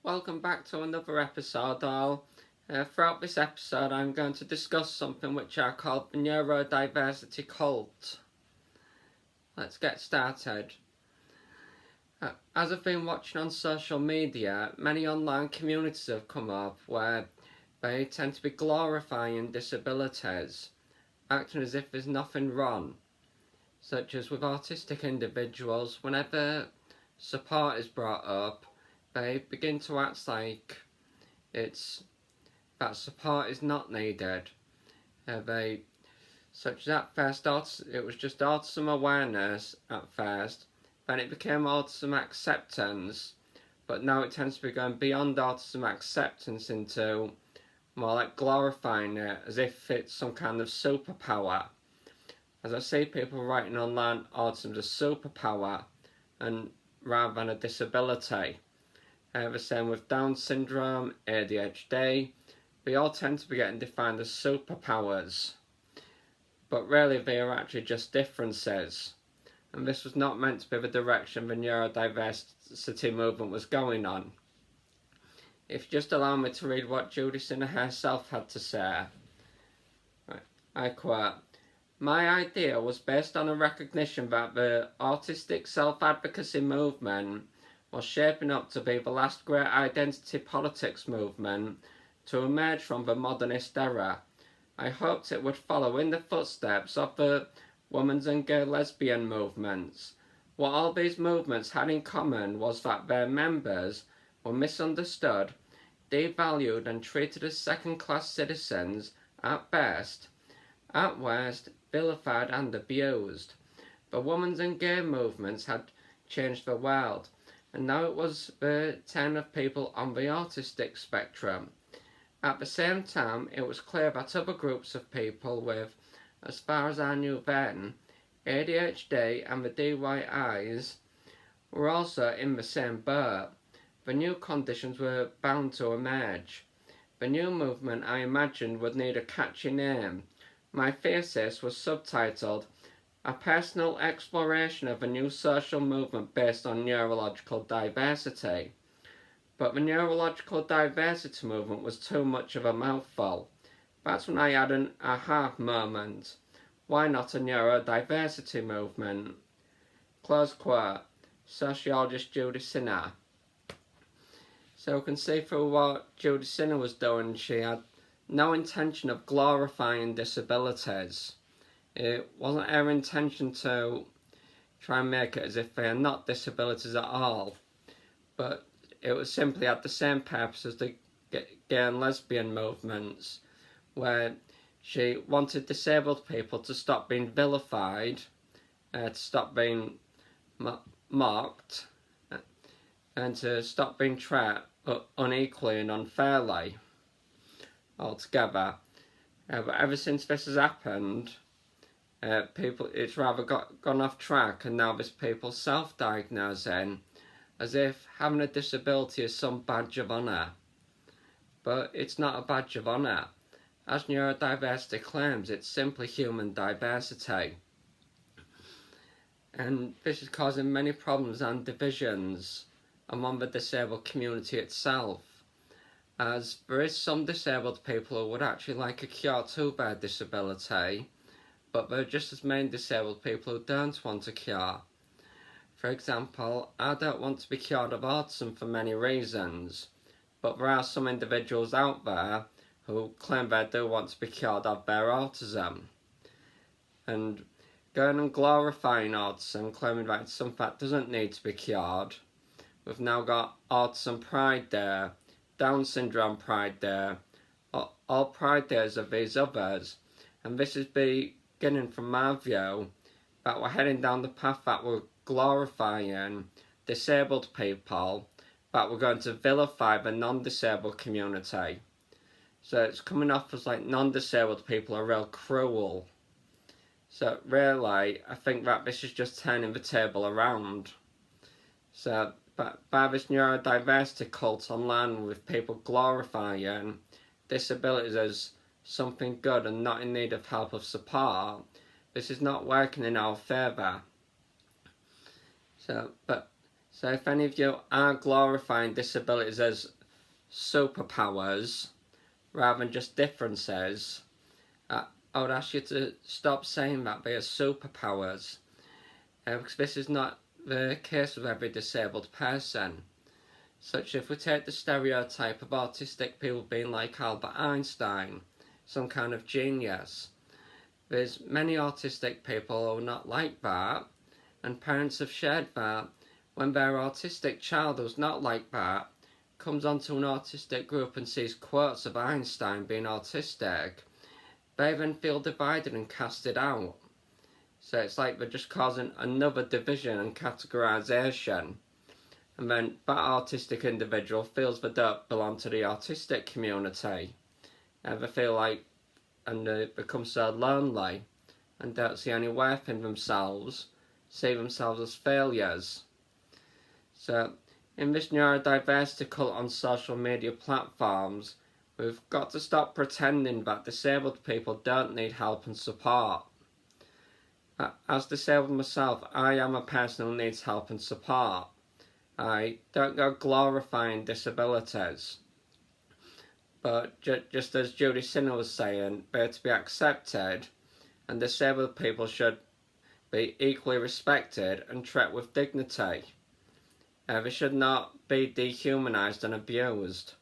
Welcome back to another episode. Throughout this episode I'm going to discuss something which I call the Neurodiversity Cult. Let's get started. As I've been watching on social media, many online communities have come up where they tend to be glorifying disabilities, acting as if there's nothing wrong, such as with autistic individuals. Whenever support is brought up, they begin to act like that support is not needed. Such as at first, it was just autism awareness at first, then it became autism acceptance, but now it tends to be going beyond autism acceptance into more like glorifying it as if it's some kind of superpower. As I see people writing online, autism is a superpower and rather than a disability. The same with Down syndrome, ADHD, they all tend to be getting defined as superpowers, but really they are actually just differences. And this was not meant to be the direction the neurodiversity movement was going on. If you just allow me to read what Judy Sinner herself had to say. I quote, "My idea was based on a recognition that the autistic self-advocacy movement was shaping up to be the last great identity politics movement to emerge from the modernist era. I hoped it would follow in the footsteps of the women's and gay lesbian movements. What all these movements had in common was that their members were misunderstood, devalued and treated as second-class citizens at best, at worst vilified and abused. The women's and gay movements had changed the world, and now it was the turn of people on the autistic spectrum. At the same time, it was clear that other groups of people with, as far as I knew then, ADHD and the DYIs were also in the same boat. The new conditions were bound to emerge. The new movement, I imagined, would need a catchy name. My thesis was subtitled, 'A Personal Exploration of a New Social Movement Based on Neurological Diversity.' But the neurological diversity movement was too much of a mouthful. That's when I had an aha moment. Why not a neurodiversity movement?" Close quote. Sociologist Judy Sinner. So we can see through what Judy Sinner was doing, she had no intention of glorifying disabilities. It wasn't her intention to try and make it as if they are not disabilities at all, but it was simply had the same purpose as the gay and lesbian movements, where she wanted disabled people to stop being vilified, to stop being mocked, and to stop being treated unequally and unfairly altogether. But ever since this has happened, it's rather gone off track, and now there's people self-diagnosing as if having a disability is some badge of honour. But it's not a badge of honour. As neurodiversity claims, it's simply human diversity. And this is causing many problems and divisions among the disabled community itself, as there is some disabled people who would actually like a cure to their disability, but there are just as many disabled people who don't want a cure. For example, I don't want to be cured of autism for many reasons, but there are some individuals out there who claim they do want to be cured of their autism. And going and glorifying autism, claiming that it's something that doesn't need to be cured. We've now got Autism Pride Day, Down Syndrome Pride Day, all Pride Days of these others, and this is beginning from my view that we're heading down the path that we're glorifying disabled people, that we're going to vilify the non-disabled community. So it's coming off as like non-disabled people are real cruel. So really, I think that this is just turning the table around. So by this neurodiversity cult online with people glorifying disabilities as something good and not in need of help or support, this is not working in our favour. So if any of you are glorifying disabilities as superpowers rather than just differences, I would ask you to stop saying that they are superpowers, because this is not the case with every disabled person. Such if we take the stereotype of autistic people being like Albert Einstein, some kind of genius, there's many autistic people who are not like that, and parents have shared that when their autistic child who's not like that comes onto an autistic group and sees quotes of Einstein being autistic, they then feel divided and casted out. So it's like they're just causing another division and categorization. And then that autistic individual feels they don't belong to the autistic community. And they feel like, and they become so lonely and don't see any worth in themselves, see themselves as failures. So in this neurodiversity cult on social media platforms, we've got to stop pretending that disabled people don't need help and support. As disabled myself, I am a person who needs help and support. I don't go glorifying disabilities. But just as Judy Sinner was saying, they're to be accepted, and disabled people should be equally respected and treated with dignity. They should not be dehumanised and abused,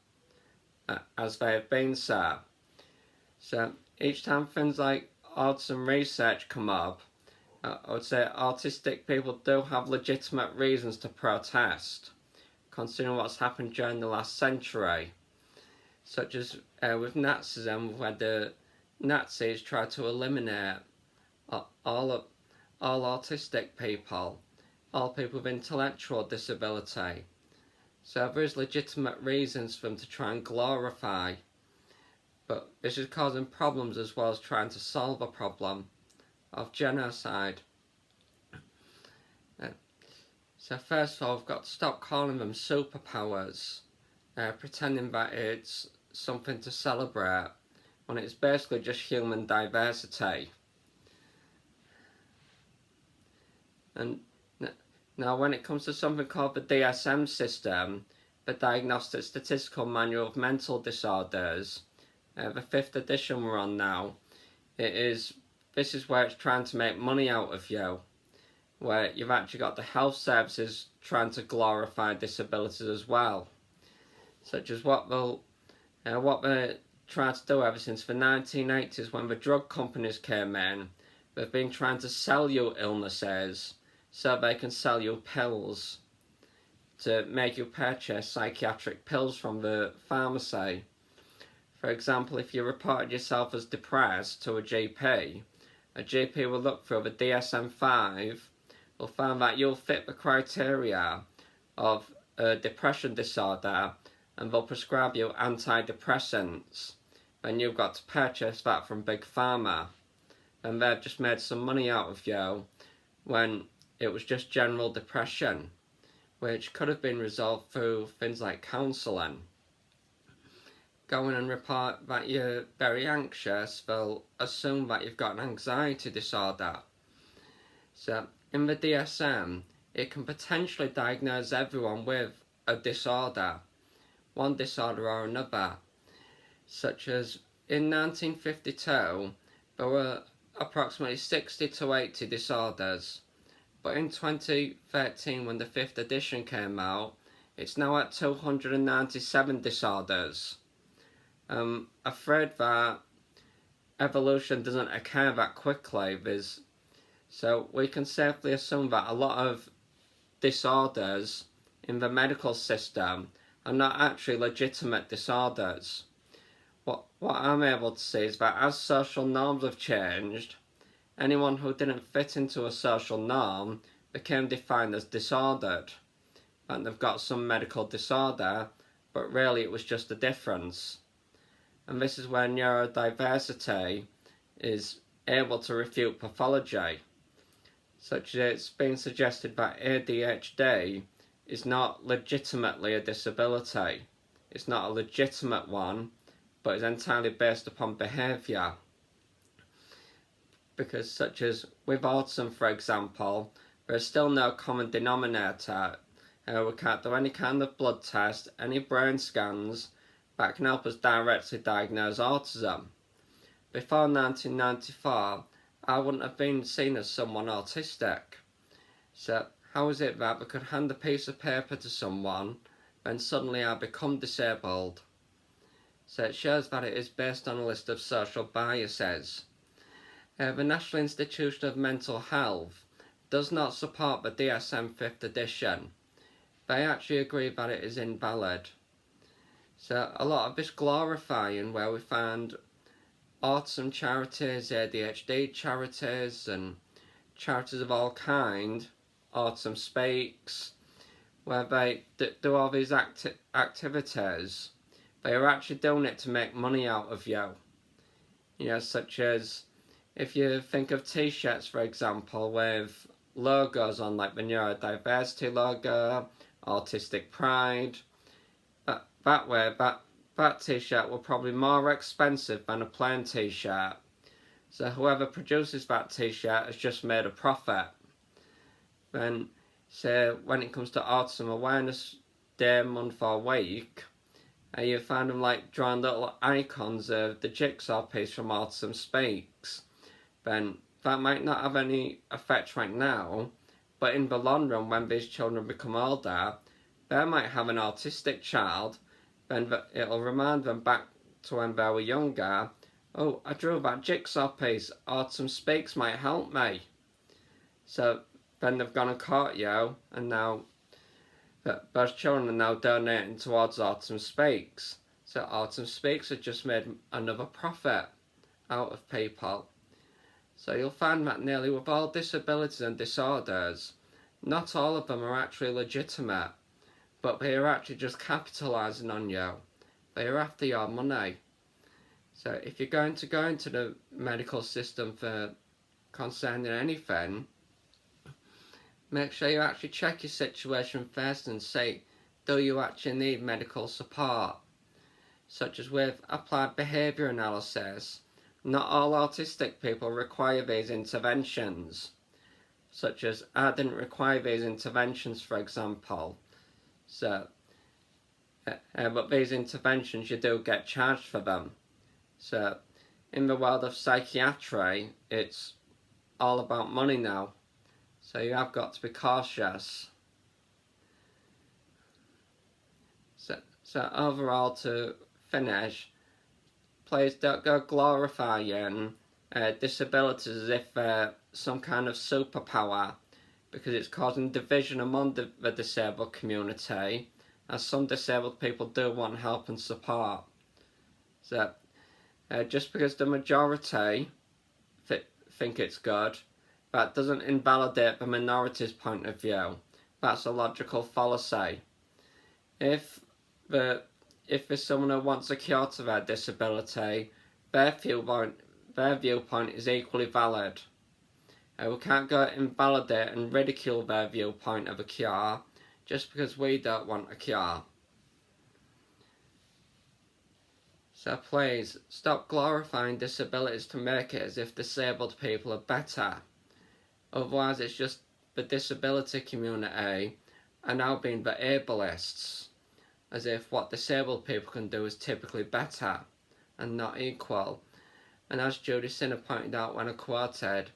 as they have been so. So each time things like autism research come up, I would say autistic people do have legitimate reasons to protest, considering what's happened during the last century, such as with Nazism, where the Nazis tried to eliminate all autistic people, all people with intellectual disability. So there is legitimate reasons for them to try and glorify, but this is causing problems as well as trying to solve a problem of genocide. So first of all, we've got to stop calling them superpowers, pretending that it's something to celebrate when it's basically just human diversity. And now when it comes to something called the DSM system, the Diagnostic Statistical Manual of Mental Disorders, the 5th edition we're on now, this is where it's trying to make money out of you, where you've actually got the health services trying to glorify disabilities as well, such as what they're trying to do ever since the 1980s when the drug companies came in. They've been trying to sell you illnesses so they can sell you pills, to make you purchase psychiatric pills from the pharmacy. For example, if you reported yourself as depressed to a GP will look through the DSM-5, will find that you'll fit the criteria of a depression disorder, and they'll prescribe you antidepressants. Then you've got to purchase that from Big Pharma, and they've just made some money out of you when it was just general depression, which could have been resolved through things like counselling. Go in and report that you're very anxious, they'll assume that you've got an anxiety disorder. So in the DSM, it can potentially diagnose everyone with a disorder, one disorder or another, such as in 1952 there were approximately 60 to 80 disorders, but in 2013 when the 5th edition came out, it's now at 297 disorders. I'm afraid that evolution doesn't occur that quickly, so we can safely assume that a lot of disorders in the medical system are not actually legitimate disorders. What I'm able to see is that as social norms have changed, anyone who didn't fit into a social norm became defined as disordered, and they've got some medical disorder, but really it was just a difference. And this is where neurodiversity is able to refute pathology, such as it's been suggested that ADHD is not legitimately a disability. It's not a legitimate one, but is entirely based upon behaviour. Because such as with autism, for example, there is still no common denominator We can't do any kind of blood test, any brain scans that can help us directly diagnose autism. Before 1994, I wouldn't have been seen as someone autistic. So how is it that we could hand a piece of paper to someone, then suddenly I become disabled? So it shows that it is based on a list of social biases. The National Institution of Mental Health does not support the DSM 5th edition. They actually agree that it is invalid. So a lot of this glorifying, where we find autism charities, ADHD charities, and charities of all kind, Autism Speaks, where they do all these activities, they are actually doing it to make money out of you. You know, such as if you think of t-shirts, for example, with logos on, like the Neurodiversity logo, Autistic Pride, that way, that t-shirt will probably be more expensive than a plain t-shirt. So whoever produces that t-shirt has just made a profit. Then, say, when it comes to Autism Awareness Day, month or week, you find them like drawing little icons of the jigsaw piece from Autism Speaks. Then that might not have any effect right now, but in the long run, when these children become older, they might have an autistic child, then it'll remind them back to when they were younger, oh, I drew that jigsaw piece, Autism Speaks might help me. So then they've gone and caught you, and now those children are now donating towards Autism Speaks. So Autism Speaks has just made another profit out of people. So you'll find that nearly with all disabilities and disorders, not all of them are actually legitimate, but they are actually just capitalising on you. They are after your money. So if you're going to go into the medical system for concerning anything, make sure you actually check your situation first and say, do you actually need medical support? Such as with applied behaviour analysis, not all autistic people require these interventions. Such as, I didn't require these interventions, for example. So, but these interventions, you do get charged for them. So, in the world of psychiatry, it's all about money now. So you have got to be cautious. So overall, to finish, please don't go glorifying disabilities as if they're some kind of superpower, because it's causing division among the disabled community, as some disabled people do want help and support. So just because the majority think it's good, that doesn't invalidate the minority's point of view. That's a logical fallacy. If there's someone who wants a cure to their disability, their viewpoint is equally valid. We can't go invalidate and ridicule their viewpoint of a cure just because we don't want a cure. So please, stop glorifying disabilities to make it as if disabled people are better. Otherwise it's just the disability community are now being the ableists, as if what disabled people can do is typically better and not equal. And as Judy Sinner pointed out when I quoted,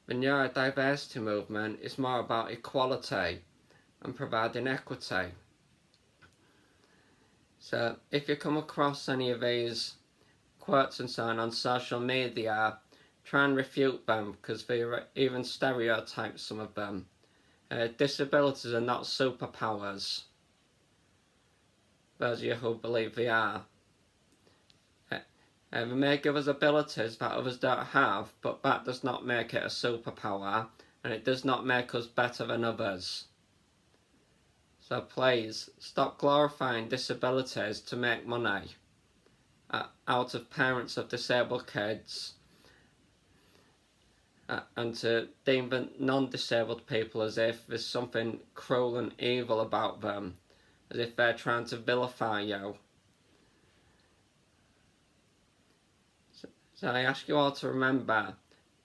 the neurodiversity movement is more about equality and providing equity. So if you come across any of these quotes and so on social media, try and refute them, because they even stereotype some of them. Disabilities are not superpowers. Those of you who believe they are. They may give us abilities that others don't have, but that does not make it a superpower, and it does not make us better than others. So please, stop glorifying disabilities to make money out of parents of disabled kids, and to deem the non-disabled people as if there's something cruel and evil about them, as if they're trying to vilify you. So I ask you all to remember,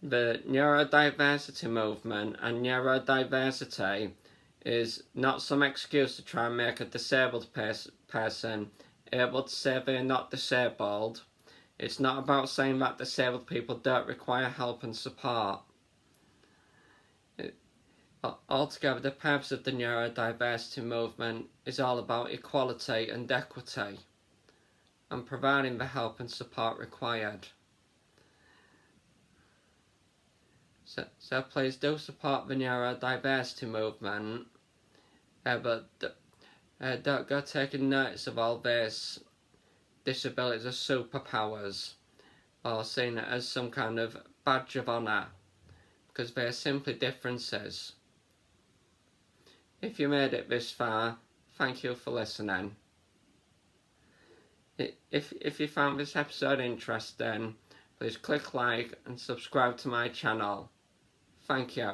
the neurodiversity movement and neurodiversity is not some excuse to try and make a disabled person able to say they're not disabled. It's not about saying that disabled people don't require help and support. Altogether, the purpose of the neurodiversity movement is all about equality and equity and providing the help and support required. So please do support the neurodiversity movement, but don't go taking notice of all this disabilities as superpowers or seeing it as some kind of badge of honour, because they're simply differences. If you made it this far, thank you for listening. If you found this episode interesting, please click like and subscribe to my channel. Thank you.